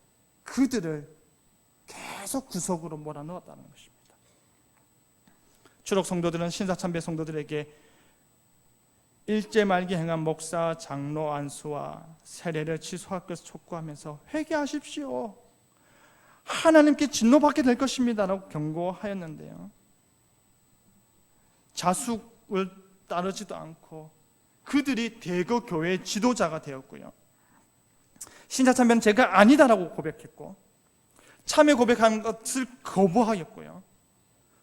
그들을 계속 구석으로 몰아넣었다는 것입니다. 추록 성도들은 신사 참배 성도들에게 일제 말기 행한 목사, 장로 안수와 세례를 취소할 것을 촉구하면서 회개하십시오, 하나님께 진노받게 될 것입니다 라고 경고하였는데요, 자숙을 따르지도 않고 그들이 대거 교회의 지도자가 되었고요, 신사 참배는 제가 아니다라고 고백했고 참회 고백한 것을 거부하였고요,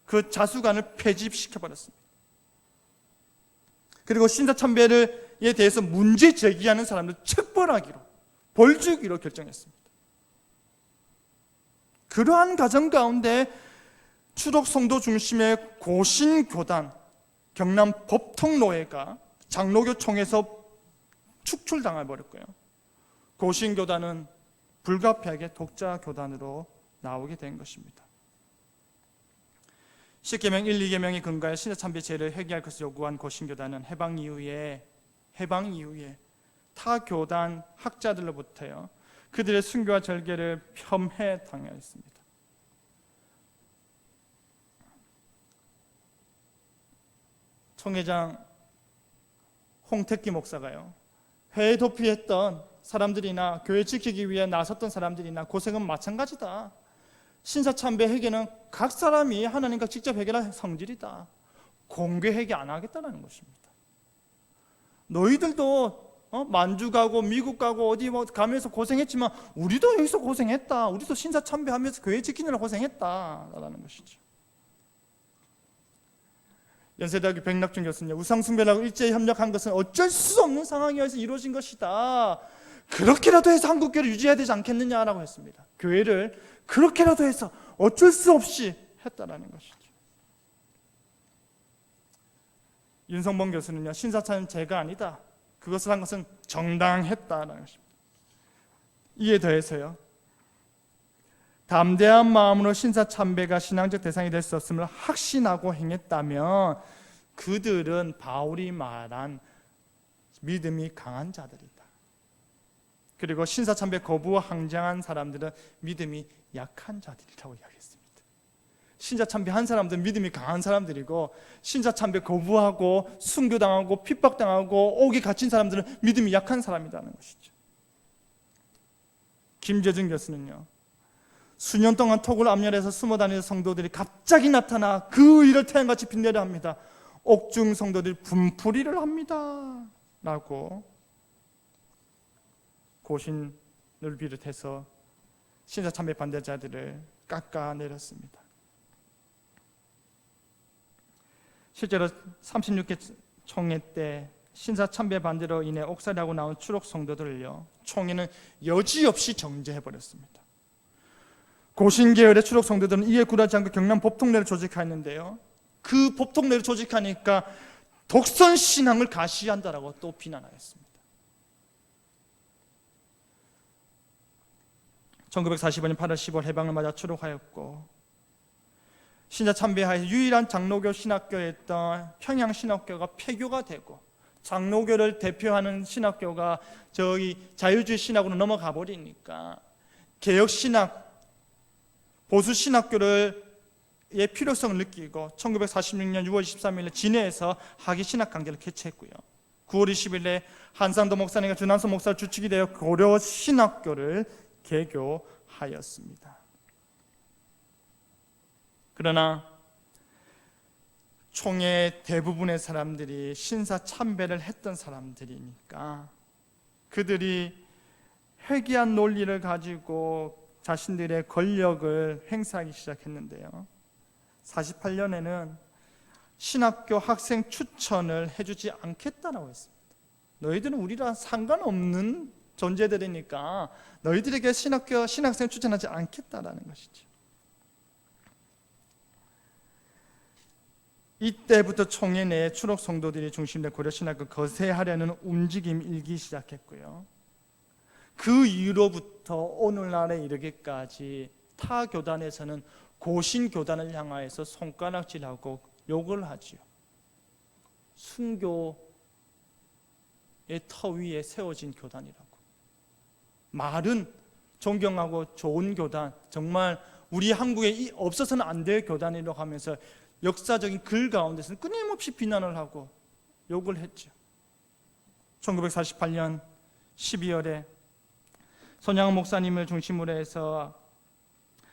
그 자수관을 폐지시켜버렸습니다. 그리고 신사 참배에 대해서 문제 제기하는 사람들 책벌하기로, 벌 주기로 결정했습니다. 그러한 과정 가운데 추록 성도 중심의 고신교단, 경남 법통노회가 장로교 총에서 축출당해 버렸고요, 고신교단은 불가피하게 독자교단으로 나오게 된 것입니다. 10계명 1, 2계명의 근거에 신자참배 제를 회개할 것을 요구한 고신교단은 해방 이후에 타 교단 학자들로부터요, 그들의 순교와 절개를 폄훼당하였습니다. 총회장 홍택기 목사가요, 회에 도피했던 사람들이나 교회 지키기 위해 나섰던 사람들이나 고생은 마찬가지다. 신사참배 회개는 각 사람이 하나님과 직접 해결할 성질이다. 공개 회개 안 하겠다는 것입니다. 너희들도 만주 가고 미국 가고 어디 가면서 고생했지만 우리도 여기서 고생했다. 우리도 신사참배하면서 교회 지키느라 고생했다라는 것이죠. 연세대학교 백낙준 교수님, 우상숭배라고 일제히 협력한 것은 어쩔 수 없는 상황이어서 이루어진 것이다. 그렇게라도 해서 한국교회를 유지해야 되지 않겠느냐라고 했습니다. 교회를 그렇게라도 해서 어쩔 수 없이 했다라는 것이죠. 윤성범 교수는요, 신사참배는 죄가 아니다. 그것을 한 것은 정당했다라는 것입니다. 이에 더해서요, 담대한 마음으로 신사참배가 신앙적 대상이 될 수 없음을 확신하고 행했다면 그들은 바울이 말한 믿음이 강한 자들이다. 그리고 신사참배 거부와 항쟁한 사람들은 믿음이 약한 자들이라고 이야기했습니다. 신사참배한 사람들은 믿음이 강한 사람들이고, 신사참배 거부하고 순교당하고 핍박당하고 옥에 갇힌 사람들은 믿음이 약한 사람이라는 것이죠. 김재준 교수는요, 수년 동안 톡을 암열해서 숨어 다니는 성도들이 갑자기 나타나 그 일을 태양같이 빛내려 합니다. 옥중 성도들이 분풀이를 합니다 라고 고신을 비롯해서 신사참배 반대자들을 깎아내렸습니다. 실제로 36개 총회 때 신사참배 반대로 인해 옥살이하고 나온 추록 성도들을요, 총회는 여지없이 정죄해버렸습니다. 고신계열의 추록 성도들은 이에 굴하지 않고 경남 법통내를 조직하였는데요, 그 법통내를 조직하니까 독선 신앙을 가시한다라고 또 비난하였습니다. 1945년 8월 10일 해방을 맞아 추록하였고, 신자 참배하에서 유일한 장로교 신학교였던 평양신학교가 폐교가 되고, 장로교를 대표하는 신학교가 저희 자유주의 신학으로 넘어가 버리니까 개혁신학, 보수신학교의 필요성을 느끼고 1946년 6월 23일 진해에서 학예신학 강좌를 개최했고요. 9월 20일에 한상도 목사님과 준한선 목사를 주축이 되어 고려신학교를 개교하였습니다. 그러나 총회 대부분의 사람들이 신사 참배를 했던 사람들이니까 그들이 회귀한 논리를 가지고 자신들의 권력을 행사하기 시작했는데요. 48년에는 신학교 학생 추천을 해주지 않겠다라고 했습니다. 너희들은 우리랑 상관없는 존재들이니까 너희들에게 신학생 추천하지 않겠다라는 것이죠. 이때부터 총회 내에 추록 성도들이 중심된 고려신학을 거세하려는 움직임이 일기 시작했고요. 그 이후로부터 오늘날에 이르기까지 타 교단에서는 고신교단을 향하여서 손가락질하고 욕을 하지요. 순교의 터 위에 세워진 교단이라고. 말은 존경하고 좋은 교단, 정말 우리 한국에 없어서는 안 될 교단이라고 하면서 역사적인 글 가운데서는 끊임없이 비난을 하고 욕을 했죠. 1948년 12월에 손양원 목사님을 중심으로 해서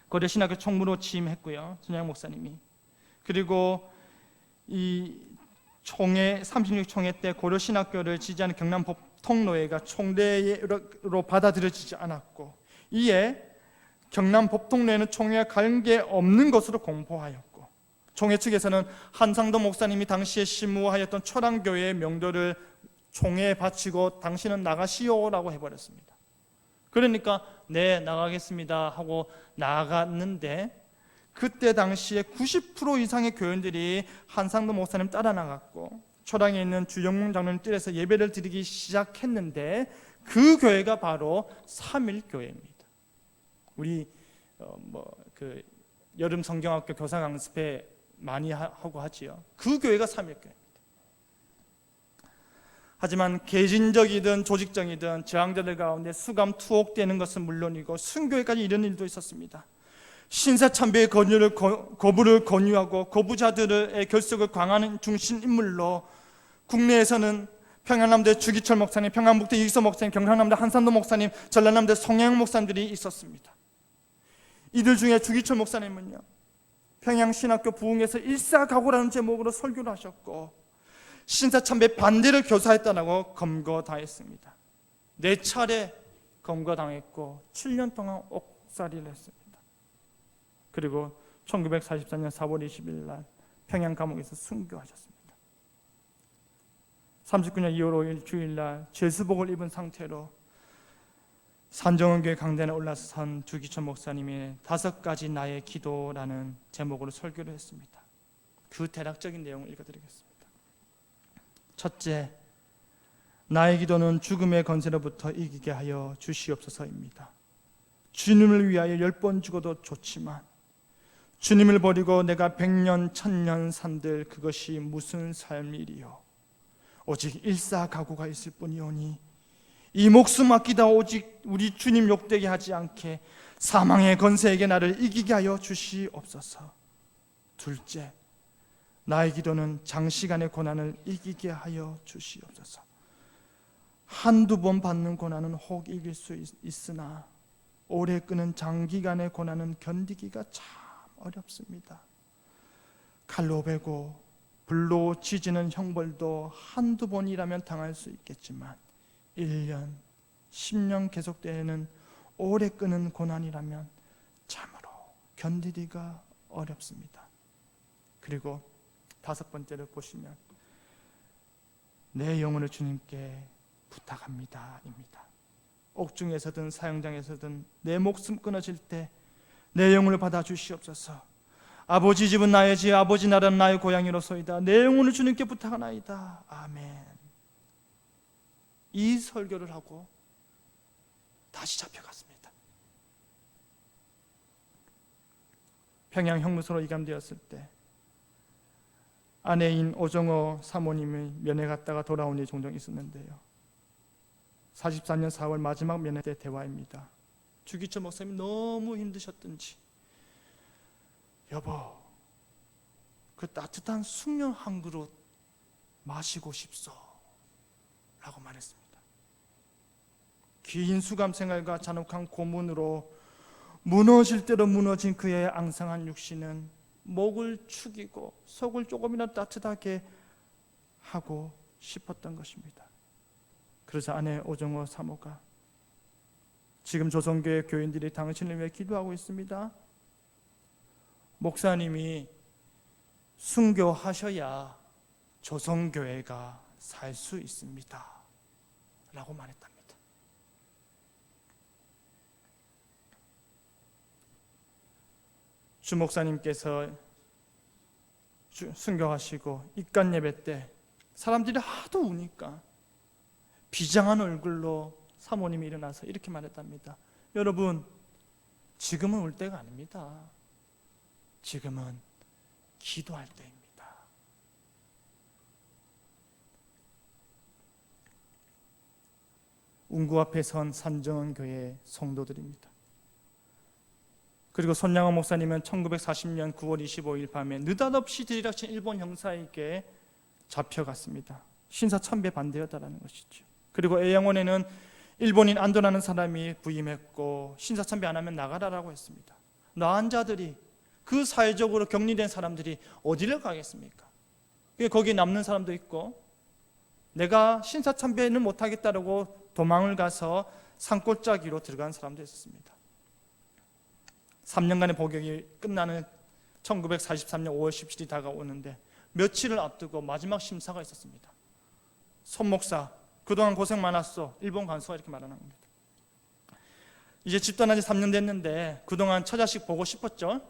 고려신학교 총무로 취임했고요. 손양원 목사님이. 그리고 이 총회 36총회 때 고려신학교를 지지하는 경남 법통노회가 총대로 받아들여지지 않았고, 이에 경남 법통노회는 총회와 관계없는 것으로 공포하였고, 총회 측에서는 한상도 목사님이 당시에 심무하였던 초랑교회의 명도를 총회에 바치고 당신은 나가시오라고 해버렸습니다. 그러니까 네, 나가겠습니다 하고 나갔는데, 그때 당시에 90% 이상의 교인들이 한상도 목사님 따라 나갔고 초랑에 있는 주영문 장로님 뜰에서 예배를 드리기 시작했는데, 그 교회가 바로 삼일교회입니다. 우리 여름 성경학교 교사 강습회 많이 하고 하지요. 그 교회가 삼일교회입니다. 하지만 개진적이든 조직적이든 저항자들 가운데 수감 투옥되는 것은 물론이고 순교회까지 이런 일도 있었습니다. 신사참배의 거부를 권유하고 거부자들의 결속을 강화하는 중심 인물로 국내에서는 평안남대 주기철 목사님, 평안북대 이익서 목사님, 경상남대 한산도 목사님, 전라남대 송영 목사님들이 있었습니다. 이들 중에 주기철 목사님은요, 평양신학교 부흥에서 일사각오라는 제목으로 설교를 하셨고 신사참배 반대를 교사했다고 검거당했습니다. 4차례 검거당했고 7년 동안 옥살이를 했습니다. 그리고 1944년 4월 20일 날 평양 감옥에서 순교하셨습니다. 39년 2월 5일 주일날 죄수복을 입은 상태로 산정원교회 강단에 올라선 주기철 목사님이 5가지 나의 기도라는 제목으로 설교를 했습니다. 그 대략적인 내용을 읽어드리겠습니다. 첫째, 나의 기도는 죽음의 권세로부터 이기게 하여 주시옵소서입니다. 주님을 위하여 10번 죽어도 좋지만 주님을 버리고 내가 100년 1000년 산들 그것이 무슨 삶이리요. 오직 일사각오가 있을 뿐이오니 이 목숨 아끼다 오직 우리 주님 욕되게 하지 않게 사망의 권세에게 나를 이기게 하여 주시옵소서. 둘째, 나의 기도는 장시간의 고난을 이기게 하여 주시옵소서. 한두 번 받는 고난은 혹 이길 수 있으나 오래 끄는 장기간의 고난은 견디기가 참 어렵습니다. 칼로 베고 불로 지지는 형벌도 한두 번이라면 당할 수 있겠지만 1년, 10년 계속되는 오래 끄는 고난이라면 참으로 견디기가 어렵습니다. 그리고 5번째를 보시면 내 영혼을 주님께 부탁합니다 입니다. 옥중에서든 사형장에서든 내 목숨 끊어질 때 내 영혼을 받아 주시옵소서. 아버지 집은 나의 집, 아버지 나라는 나의 고향이로소이다. 내 영혼을 주님께 부탁하나이다. 아멘. 이 설교를 하고 다시 잡혀갔습니다. 평양 형무소로 이감되었을 때 아내인 오정호 사모님이 면회 갔다가 돌아온 일이 종종 있었는데요. 44년 4월 마지막 면회 때 대화입니다. 주기철 목사님이 너무 힘드셨던지, 여보, 그 따뜻한 숭늉 한 그릇 마시고 싶소 라고 말했습니다. 긴 수감 생활과 잔혹한 고문으로 무너질 대로 무너진 그의 앙상한 육신은 목을 축이고 속을 조금이라도 따뜻하게 하고 싶었던 것입니다. 그래서 아내 오정호 사모가 지금 조선교회 교인들이 당신을 위해 기도하고 있습니다. 목사님이 순교하셔야 조선교회가 살 수 있습니다 라고 말했답니다. 주 목사님께서 순교하시고 입간 예배 때 사람들이 하도 우니까 비장한 얼굴로 사모님이 일어나서 이렇게 말했답니다. 여러분, 지금은 울 때가 아닙니다. 지금은 기도할 때입니다. 운구 앞에 선 산정원교회 성도들입니다. 그리고 손양호 목사님은 1940년 9월 25일 밤에 느닷없이 들이닥친 일본 형사에게 잡혀갔습니다. 신사참배 반대였다라는 것이죠. 그리고 애양원에는 일본인 안도라는 사람이 부임했고 신사참배 안 하면 나가라라고 했습니다. 나은 자들이, 그 사회적으로 격리된 사람들이 어디를 가겠습니까? 거기에 남는 사람도 있고, 내가 신사참배는 못하겠다라고 도망을 가서 산골짜기로 들어간 사람도 있었습니다. 3년간의 복역이 끝나는 1943년 5월 17일이 다가오는데 며칠을 앞두고 마지막 심사가 있었습니다. 손 목사, 그동안 고생 많았어. 일본 간수가 이렇게 말하는 겁니다. 이제 집 떠난 지 3년 됐는데 그동안 처자식 보고 싶었죠.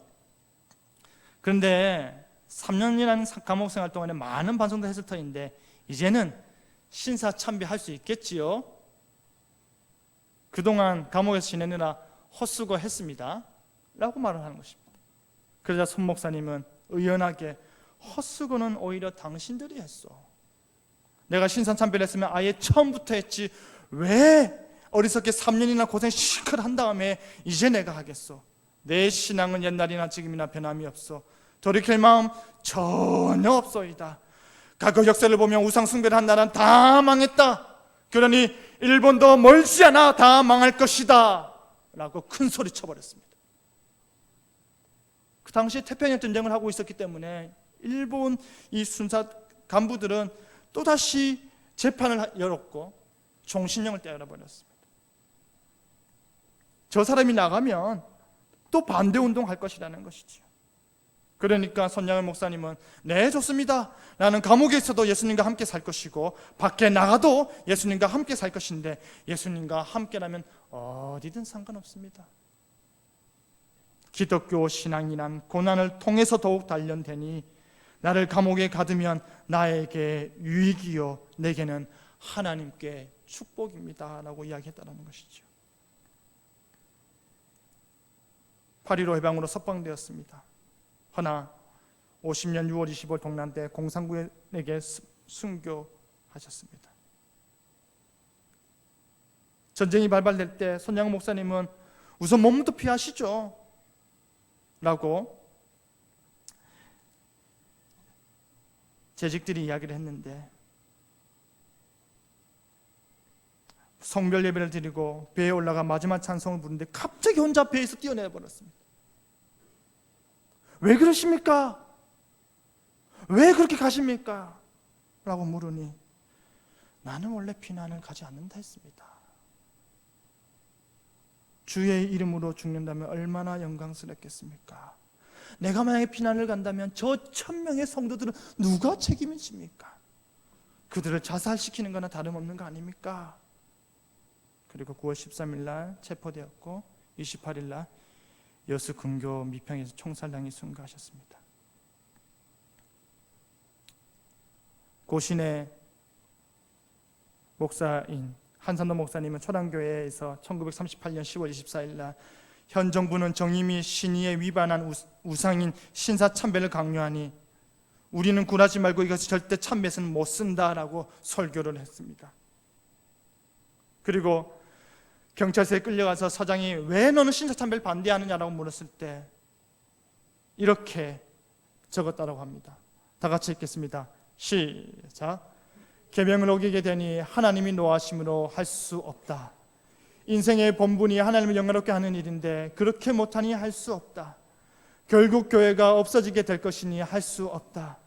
그런데 3년이라는 감옥 생활 동안에 많은 반성도 했을 터인데 이제는 신사참배할 수 있겠지요. 그동안 감옥에서 지내느라 헛수고했습니다 라고 말을 하는 것입니다. 그러자 손 목사님은 의연하게, 헛수고는 오히려 당신들이 했어. 내가 신사참배를 했으면 아예 처음부터 했지 왜 어리석게 3년이나 고생 실컷 한 다음에 이제 내가 하겠어. 내 신앙은 옛날이나 지금이나 변함이 없어. 돌이킬 마음 전혀 없소이다. 과거 역사를 보면 우상 숭배를 한 나라는 다 망했다. 그러니 일본도 멀지 않아 다 망할 것이다 라고 큰 소리 쳐버렸습니다. 그 당시에 태평양 전쟁을 하고 있었기 때문에 일본 이 순사 간부들은 또다시 재판을 열었고 종신형을 때려버렸습니다. 저 사람이 나가면 또 반대운동 할 것이라는 것이죠. 그러니까 손양호 목사님은 네, 좋습니다. 나는 감옥에 있어도 예수님과 함께 살 것이고 밖에 나가도 예수님과 함께 살 것인데 예수님과 함께라면 어디든 상관없습니다. 기독교 신앙이란 고난을 통해서 더욱 단련되니 나를 감옥에 가두면 나에게 유익이요 내게는 하나님께 축복입니다 라고 이야기했다는 것이죠. 8.15 해방으로 석방되었습니다. 허나 50년 6월 25일 동란 때 공산군에게 순교하셨습니다. 전쟁이 발발될 때 손양호 목사님은 우선 몸부터 피하시죠 라고 재직들이 이야기를 했는데 성별 예배를 드리고 배에 올라가 마지막 찬송을 부르는데 갑자기 혼자 배에서 뛰어내려 버렸습니다. 왜 그러십니까? 왜 그렇게 가십니까? 라고 물으니 나는 원래 피난을 가지 않는다 했습니다. 주의 이름으로 죽는다면 얼마나 영광스럽겠습니까? 내가 만약에 피난을 간다면 저 1000명의 성도들은 누가 책임을 집니까? 그들을 자살시키는 거나 다름없는 거 아닙니까? 그리고 9월 13일 날 체포되었고 28일 날 여수 근교 미평에서 총살당해 순교하셨습니다. 고신의 목사인 한산도 목사님은 초량교회에서 1938년 10월 24일 날 현 정부는 정의미 신의에 위반한 우상인 신사참배를 강요하니 우리는 굴하지 말고 이것을 절대 참배에서는 못 쓴다라고 설교를 했습니다. 그리고 경찰서에 끌려가서 서장이 왜 너는 신사참배를 반대하느냐라고 물었을 때 이렇게 적었다고 합니다. 다 같이 읽겠습니다. 시작. 계명을 어기게 되니 하나님이 노하심으로 할 수 없다. 인생의 본분이 하나님을 영화롭게 하는 일인데 그렇게 못하니 할 수 없다. 결국 교회가 없어지게 될 것이니 할 수 없다.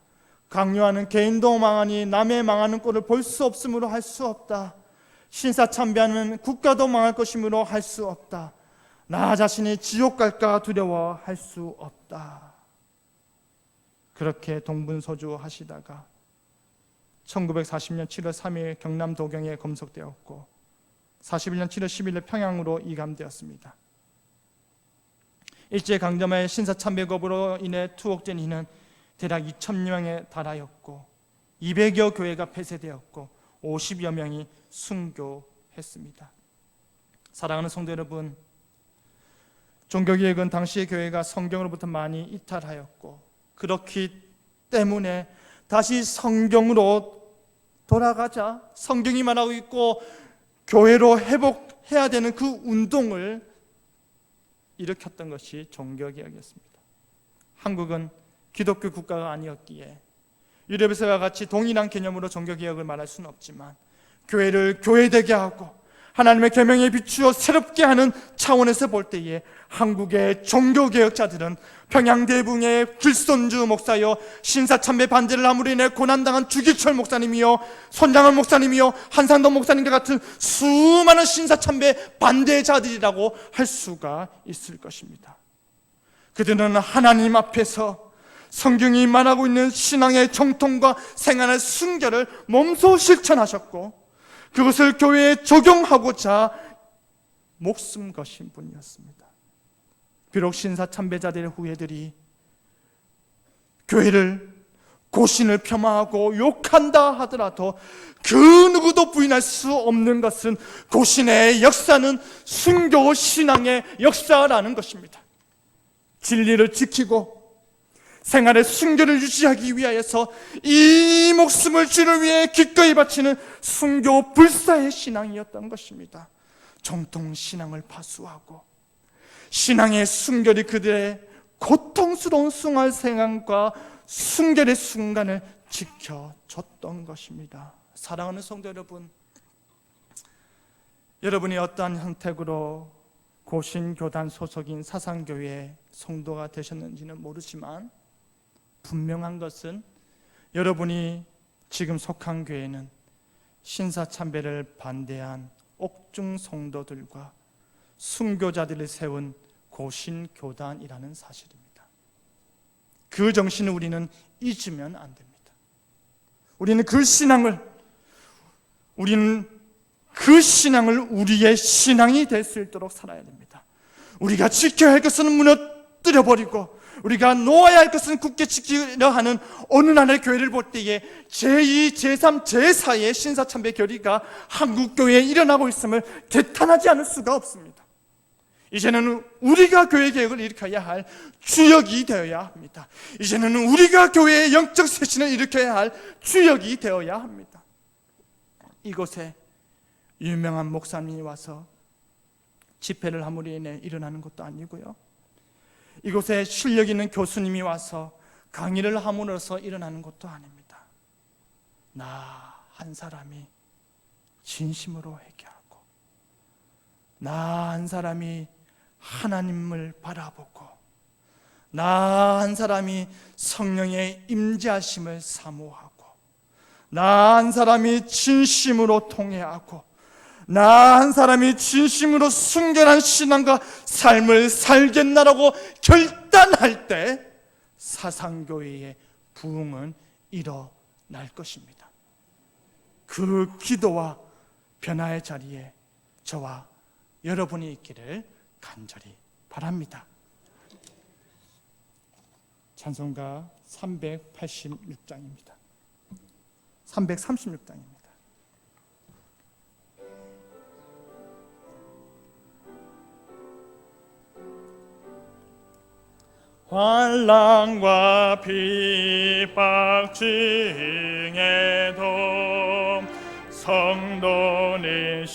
강요하는 개인도 망하니 남의 망하는 꼴을 볼 수 없으므로 할 수 없다. 신사참배하는 국가도 망할 것이므로 할 수 없다. 나 자신이 지옥 갈까 두려워 할 수 없다. 그렇게 동분서주 하시다가 1940년 7월 3일 경남 도경에 검속되었고 41년 7월 10일 평양으로 이감되었습니다. 일제강점의 신사참배법으로 인해 투옥된 이는 대략 2,000명에 달하였고 200여 교회가 폐쇄되었고 50여 명이 순교했습니다. 사랑하는 성도 여러분, 종교개혁은 당시의 교회가 성경으로부터 많이 이탈하였고 그렇기 때문에 다시 성경으로 돌아가자, 성경이 말하고 있고 교회로 회복해야 되는 그 운동을 일으켰던 것이 종교개혁이었습니다. 한국은 기독교 국가가 아니었기에 유럽에서와 같이 동일한 개념으로 종교개혁을 말할 수는 없지만 교회를 교회되게 하고 하나님의 계명에 비추어 새롭게 하는 차원에서 볼 때에 한국의 종교개혁자들은 평양대붕의 길손주 목사여 신사참배 반대를 함으로 인해 고난당한 주기철 목사님이요 손장원 목사님이요 한산도 목사님과 같은 수많은 신사참배 반대자들이라고 할 수가 있을 것입니다. 그들은 하나님 앞에서 성경이 말하고 있는 신앙의 정통과 생활의 순결을 몸소 실천하셨고 그것을 교회에 적용하고자 목숨 거신 분이었습니다. 비록 신사참배자들의 후예들이 교회를 고신을 폄하하고 욕한다 하더라도 그 누구도 부인할 수 없는 것은 고신의 역사는 순교 신앙의 역사라는 것입니다. 진리를 지키고 생활의 순결을 유지하기 위하여서 이 목숨을 주를 위해 기꺼이 바치는 순교 불사의 신앙이었던 것입니다. 정통 신앙을 파수하고 신앙의 순결이 그들의 고통스러운 생활 생활과 순결의 순간을 지켜줬던 것입니다. 사랑하는 성도 여러분, 여러분이 어떠한 형태로 고신교단 소속인 사상교회의 성도가 되셨는지는 모르지만 분명한 것은 여러분이 지금 속한 교회는 신사참배를 반대한 옥중 성도들과 순교자들을 세운 고신교단이라는 사실입니다. 그 정신을 우리는 잊으면 안 됩니다. 우리는 그 신앙을 우리의 신앙이 될 수 있도록 살아야 됩니다. 우리가 지켜야 할 것은 무너뜨려버리고 우리가 놓아야 할 것은 굳게 지키려 하는 어느 날의 교회를 볼 때에 제2, 제3, 제4의 신사참배 결의가 한국교회에 일어나고 있음을 개탄하지 않을 수가 없습니다. 이제는 우리가 교회 개혁을 일으켜야 할 주역이 되어야 합니다. 이제는 우리가 교회의 영적 쇄신을 일으켜야 할 주역이 되어야 합니다. 이곳에 유명한 목사님이 와서 집회를 함으로 인해 일어나는 것도 아니고요, 이곳에 실력 있는 교수님이 와서 강의를 함으로써 일어나는 것도 아닙니다. 나 한 사람이 진심으로 회개하고 나 한 사람이 하나님을 바라보고 나 한 사람이 성령의 임재하심을 사모하고 나 한 사람이 진심으로 통회하고 나 한 사람이 진심으로 순결한 신앙과 삶을 살겠나라고 결단할 때 사상교회의 부흥은 일어날 것입니다. 그 기도와 변화의 자리에 저와 여러분이 있기를 간절히 바랍니다. 찬송가 386장입니다. 336장입니다. 환난과 핍박 중에도 성도는